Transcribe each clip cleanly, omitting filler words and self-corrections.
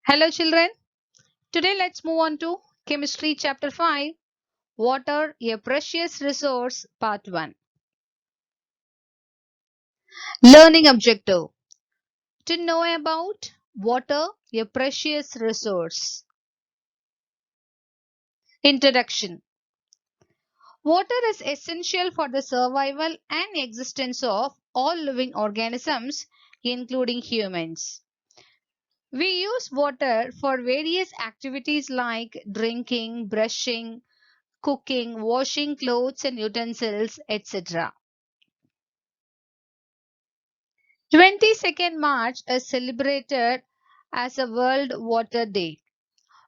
Hello children, today let's move on to Chemistry Chapter 5, Water, a Precious Resource, Part 1. Learning Objective: to know about water, a precious resource. Introduction: water is essential for the survival and existence of all living organisms, including humans. We use water for various activities like drinking, brushing, cooking, washing clothes and utensils, etc. 22nd March is celebrated as a World Water Day.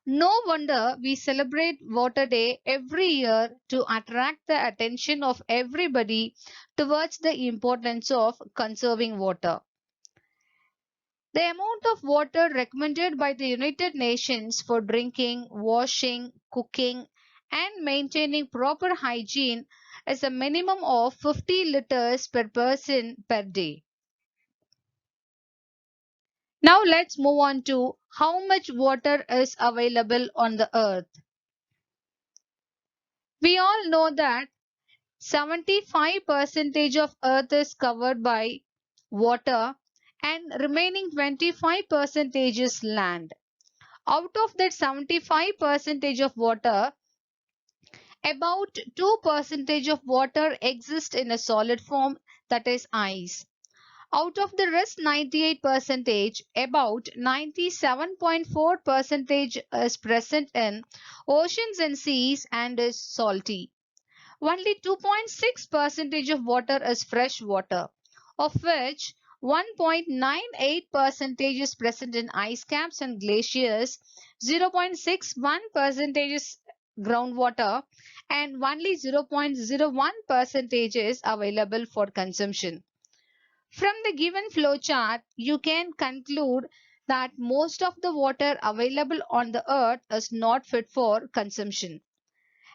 No wonder we celebrate Water Day every year to attract the attention of everybody towards the importance of conserving water. The amount of water recommended by the United Nations for drinking, washing, cooking, and maintaining proper hygiene is a minimum of 50 liters per person per day. Now let's move on to how much water is available on the earth. We all know that 75% of earth is covered by water and remaining 25% is land. Out of that 75% of water, about 2% of water exists in a solid form, that is ice. Out of the rest 98%, about 97.4% is present in oceans and seas and is salty. Only 2.6% of water is fresh water, of which 1.98% is present in ice caps and glaciers, 0.61% is groundwater, and only 0.01% is available for consumption. From the given flow chart, you can conclude that most of the water available on the earth is not fit for consumption.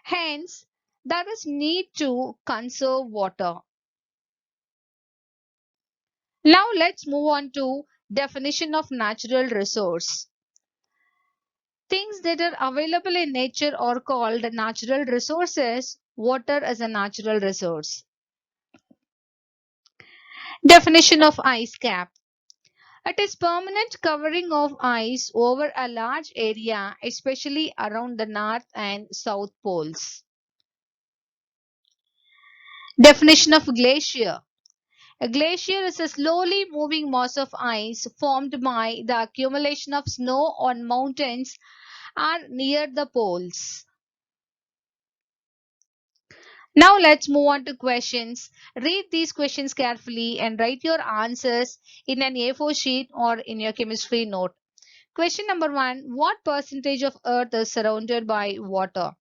Hence, there is need to conserve water. Now let's move on to definition of natural resource. Things that are available in nature are called natural resources. Water is a natural resource. Definition of ice cap. It is permanent covering of ice over a large area, especially around the north and south poles. Definition of glacier. A glacier is a slowly moving mass of ice formed by the accumulation of snow on mountains or near the poles. Now let's move on to questions. Read these questions carefully and write your answers in an A4 sheet or in your chemistry note. Question number 1. What percentage of Earth is surrounded by water?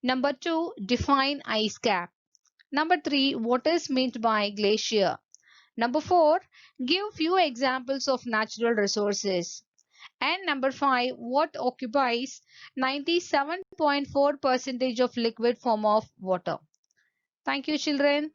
Number 2. Define ice cap. Number 3. What is meant by glacier? Number 4. Give few examples of natural resources. And number 5. What occupies 97.4% of liquid form of water? Thank you, children.